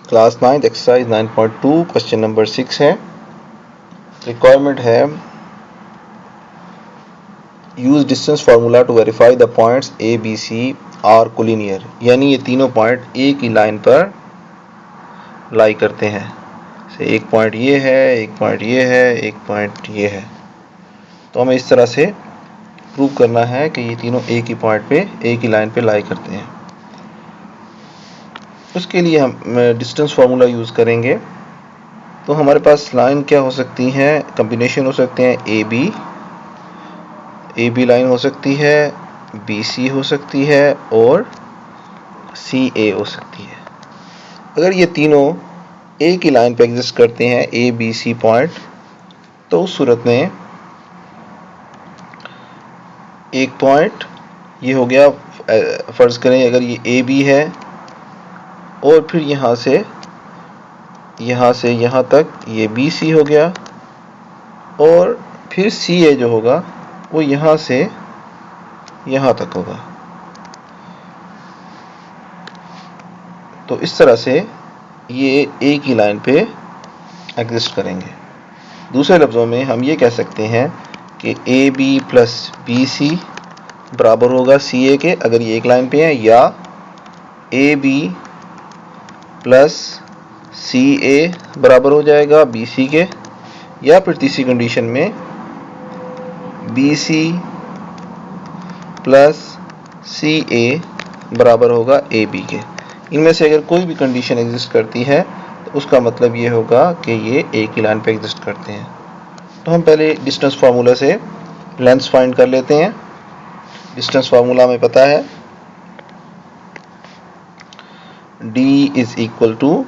Class 9 exercise 9.2 question number 6 है। Requirement है use distance formula to verify the points A B C are collinear, यानी ये तीनों point एक ही लाइन पर लाई करते हैं। से एक पॉइंट ये है, एक पॉइंट ये है, एक पॉइंट ये है। तो हमें इस तरह से प्रूव करना है कि ये तीनों एक ही पॉइंट पे एक ही लाइन पे लाई करते हैं। उसके लिए हम डिस्टेंस फार्मूला यूज करेंगे। तो हमारे पास लाइन क्या हो सकती हैं, कॉम्बिनेशन हो सकते हैं ए बी लाइन हो सकती है, बी सी हो सकती है और सी ए हो सकती है। अगर ये तीनों एक ही लाइन पे एग्जिस्ट करते हैं ए बी सी पॉइंट, तो उस सूरत में एक पॉइंट ये हो गया, फर्ज करें अगर ये ए बी है और फिर यहाँ से यहाँ तक ये बी सी हो गया और फिर सी ए जो होगा वो यहाँ से यहाँ तक होगा। तो इस तरह से ये एक ही लाइन पे एग्जिस्ट करेंगे। दूसरे लफ्ज़ों में हम ये कह सकते हैं कि A B plus B C बराबर होगा सी ए के, अगर ये एक लाइन पे है, या ए बी प्लस सी ए बराबर हो जाएगा बी सी के, या फिर तीसरी कंडीशन में बी सी प्लस सी ए बराबर होगा ए बी के। इनमें से अगर कोई भी कंडीशन एग्जिस्ट करती है तो उसका मतलब ये होगा कि ये एक ही लाइन पे एग्जिस्ट करते हैं। तो हम पहले डिस्टेंस फार्मूला से लेंथ फाइंड कर लेते हैं। डिस्टेंस फार्मूला हमें पता है d is equal to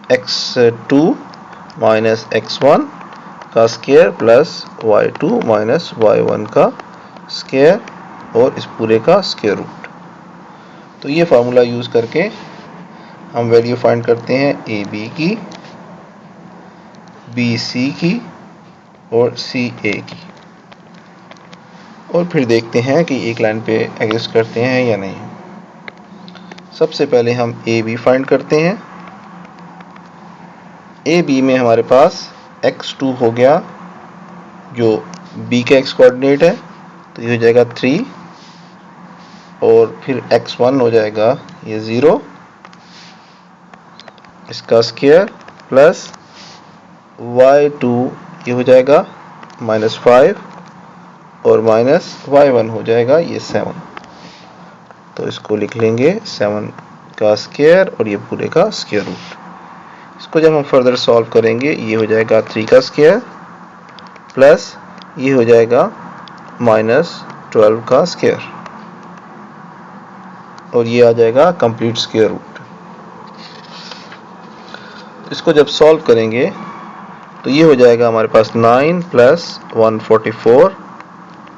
x2 minus x1 का square plus y2 minus y1 का स्क्वायर और इस पूरे का स्क्वायर रूट। तो ये फार्मूला यूज करके हम वैल्यू फाइंड करते हैं ए बी की, बी सी की और सी ए की, और फिर देखते हैं कि एक लाइन पे एग्जिस्ट करते हैं या नहीं। सबसे पहले हम ए बी फाइंड करते हैं। ए बी में हमारे पास x2 हो गया जो b का x कोऑर्डिनेट है, तो ये हो जाएगा 3, और फिर x1 हो जाएगा ये 0, इसका स्क्वायर प्लस y2 ये हो जाएगा -5 और माइनस y1 हो जाएगा ये 7। तो इसको लिख लेंगे 7 का स्क्वायर और ये पूरे का स्क्वायर रूट। इसको जब हम फर्दर सॉल्व करेंगे ये हो जाएगा 3 का स्क्वायर प्लस ये हो जाएगा -12 का स्क्वायर और ये आ जाएगा कंप्लीट स्क्वायर रूट। इसको जब सॉल्व करेंगे तो ये हो जाएगा हमारे पास 9 प्लस 144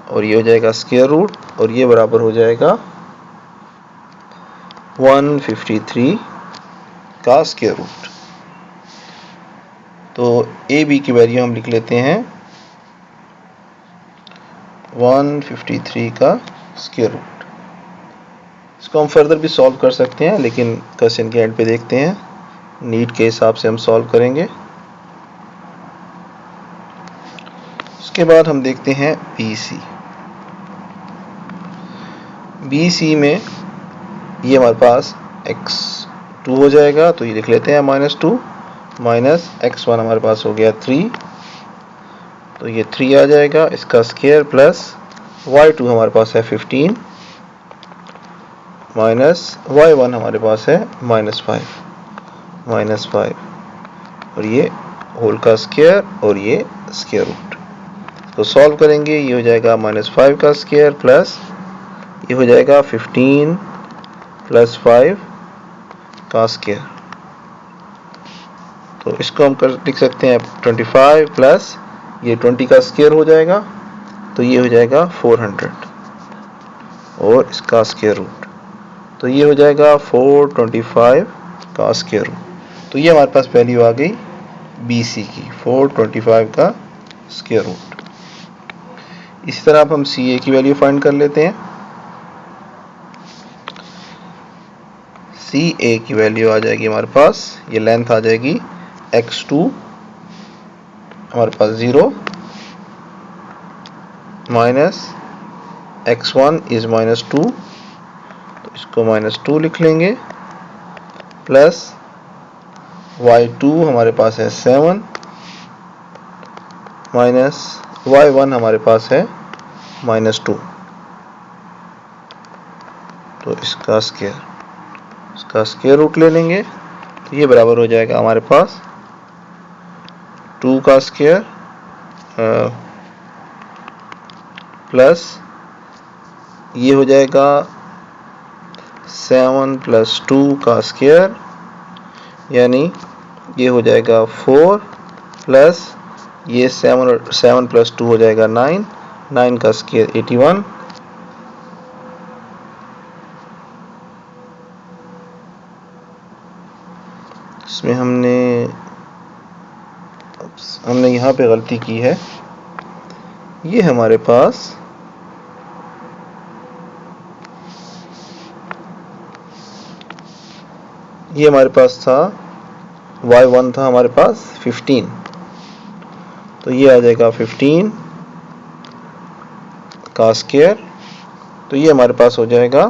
और ये हो जाएगा स्क्वायर रूट और ये बराबर हो जाएगा 153 का स्क्वायर रूट। तो ए बी की वैल्यू हम लिख लेते हैं 153 का स्क्वायर रूट। इसको हम फर्दर भी सॉल्व कर सकते हैं, लेकिन क्वेश्चन के एंड पे देखते हैं, नीड के हिसाब से हम सॉल्व करेंगे। उसके बाद हम देखते हैं बी सी में ये हमारे पास x2 हो जाएगा, तो ये लिख लेते हैं -2 माइनस x1 हमारे पास हो गया 3, तो ये 3 आ जाएगा, इसका स्क्वायर प्लस y2 हमारे पास है 15 माइनस y1 हमारे पास है -5 और ये होल का स्क्वायर और ये स्क्वायर रूट। तो सॉल्व करेंगे ये हो जाएगा -5 का स्क्वायर प्लस ये हो जाएगा 15 प्लस 5 का स्क्वायर। तो इसको हम लिख सकते हैं 25 प्लस ये 20 का स्क्वायर हो जाएगा, तो ये हो जाएगा 400 और इसका स्क्वायर रूट, तो ये हो जाएगा 425 का स्क्वायर रूट। तो ये हमारे पास वैल्यू आ गई बी सी की 425 का स्क्वायर रूट। इसी तरह अब हम सी ए की वैल्यू फाइंड कर लेते हैं। सी ए की वैल्यू आ जाएगी हमारे पास, ये लेंथ आ जाएगी x2 हमारे पास 0 माइनस x1 इज -2, तो इसको -2 लिख लेंगे, प्लस y2 हमारे पास है 7 माइनस y1 हमारे पास है -2, तो इसका स्क्वायर रूट ले लेंगे, तो ये बराबर हो जाएगा हमारे पास 2 का स्क्वायर प्लस ये हो जाएगा 7 + 2 का स्क्वायर, यानी ये हो जाएगा 4 प्लस ये 7 + 2 हो जाएगा 9 का स्क्वायर 81, इसमें हमने यहाँ पे गलती की है, ये हमारे पास था y1 था हमारे पास 15, तो ये आ जाएगा 15 का स्क्वायर, तो ये हमारे पास हो जाएगा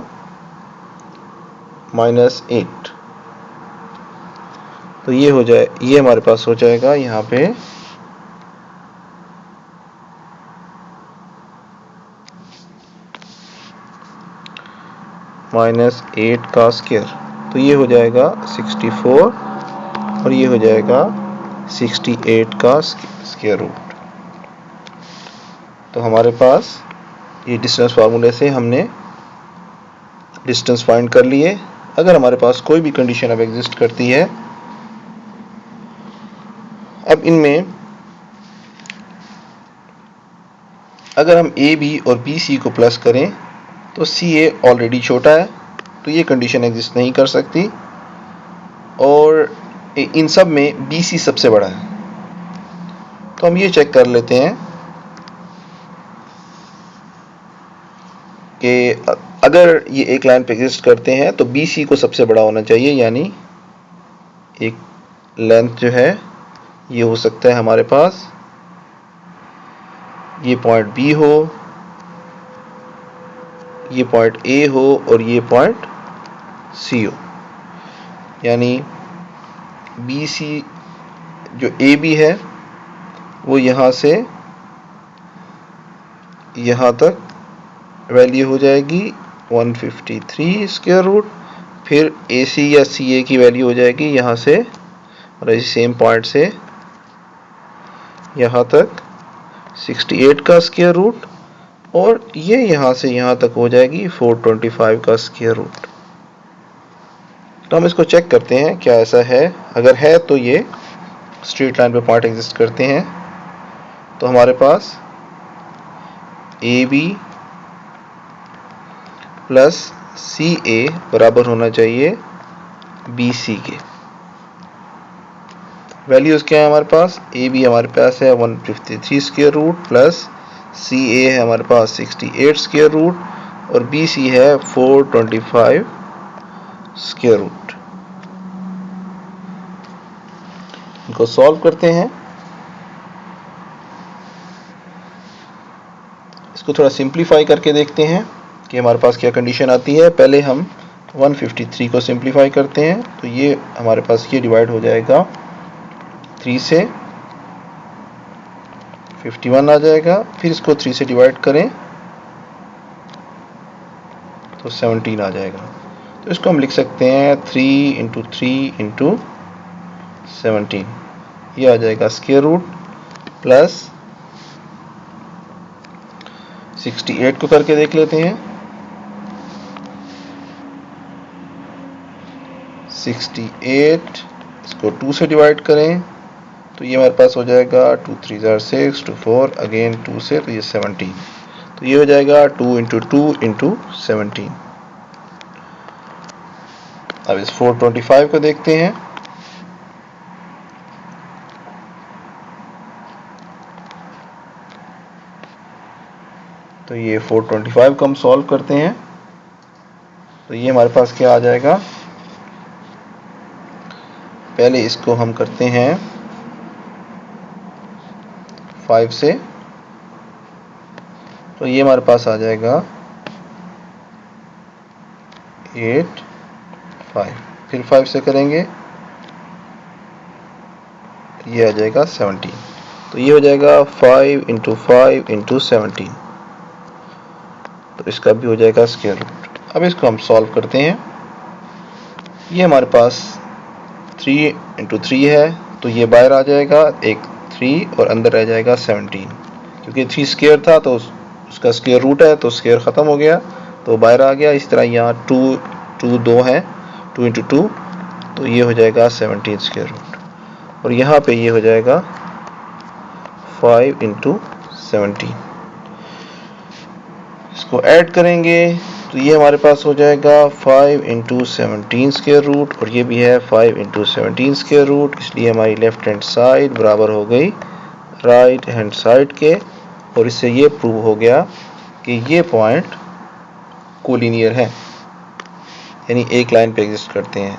-8, तो ये हमारे पास हो जाएगा यहाँ पे -8 का स्क्वायर, तो ये हो जाएगा 64 और ये हो जाएगा 68 का स्क्वायर रूट। तो हमारे पास ये डिस्टेंस फार्मूले से हमने डिस्टेंस फाइंड कर लिए। अगर हमारे पास कोई भी कंडीशन अब एग्जिस्ट करती है, अब इनमें अगर हम ए बी और बी सी को प्लस करें तो सी ए ऑलरेडी छोटा है, तो ये कंडीशन एग्जिस्ट नहीं कर सकती, और इन सब में बी सी सबसे बड़ा है। तो हम ये चेक कर लेते हैं कि अगर ये एक लाइन पे एग्जिस्ट करते हैं तो बी सी को सबसे बड़ा होना चाहिए, यानी एक लेंथ जो है ये हो सकता है हमारे पास ये पॉइंट बी हो, ये पॉइंट ए हो और ये पॉइंट सी हो, यानी बी सी जो ए बी है वो यहाँ से यहाँ तक वैल्यू हो जाएगी 153 स्क्वायर रूट, फिर ए सी या सी ए की वैल्यू हो जाएगी यहाँ से और इसी सेम पॉइंट से यहाँ तक 68 का स्क्वायर रूट, और ये यहाँ से यहाँ तक हो जाएगी 425 का स्क्वायर रूट। तो हम इसको चेक करते हैं क्या ऐसा है। अगर है तो ये स्ट्रेट लाइन पे पॉइंट एग्जिस्ट करते हैं, तो हमारे पास ए बी प्लस सी ए बराबर होना चाहिए बी सी के। वैल्यूज क्या है हमारे पास, ए बी हमारे पास है 153 स्क्वायर रूट प्लस सी ए है हमारे पास 68 स्क्वायर रूट और बी सी है 425 स्क्वायर रूट। इनको सॉल्व करते हैं, इसको थोड़ा सिंप्लीफाई करके देखते हैं कि हमारे पास क्या कंडीशन आती है। पहले हम 153 को सिंप्लीफाई करते हैं, तो ये हमारे पास ये डिवाइड हो जाएगा 3 से 51 आ जाएगा, फिर इसको 3 से डिवाइड करें तो 17 आ जाएगा। तो इसको हम लिख सकते हैं 3 × 3 × 17, ये आ जाएगा स्क्वायर रूट प्लस 68 को करके देख लेते हैं। 68 इसको 2 से डिवाइड करें तो ये हमारे पास हो जाएगा 2 × 3 = 6, 2 4 अगेन 2 से, तो ये 17, तो ये हो जाएगा 2 × 2 × 17। अब इस 425 को देखते हैं, तो ये 425 को हम सॉल्व करते हैं, तो ये हमारे पास क्या आ जाएगा पहले इसको हम करते हैं 5 से, तो ये हमारे पास आ जाएगा 8 5, फिर 5 से करेंगे ये आ जाएगा 17, तो ये हो जाएगा 5 × 5 × 17, तो इसका भी हो जाएगा स्क्वायर रूट। अब इसको हम सॉल्व करते हैं। ये हमारे पास 3 × 3 है, तो ये बाहर आ जाएगा, एक 3 और अंदर रह जाएगा 17, क्योंकि 3 स्क्वायर था तो उसका स्क्वायर रूट है, तो स्क्वायर ख़त्म हो गया तो बाहर आ गया। इस तरह यहाँ 2 2 है, 2 × 2, तो ये हो जाएगा 17 स्क्वायर रूट, और यहाँ पे ये हो जाएगा 5 × 17। इसको ऐड करेंगे तो ये हमारे पास हो जाएगा 5 × 17 स्क्वायर रूट, और ये भी है 5 × 17 स्क्वायर रूट, इसलिए हमारी लेफ्ट हैंड साइड बराबर हो गई राइट हैंड साइड के। और इससे ये प्रूव हो गया कि ये पॉइंट कोलिनियर है, यानी एक लाइन पे एग्जिस्ट करते हैं।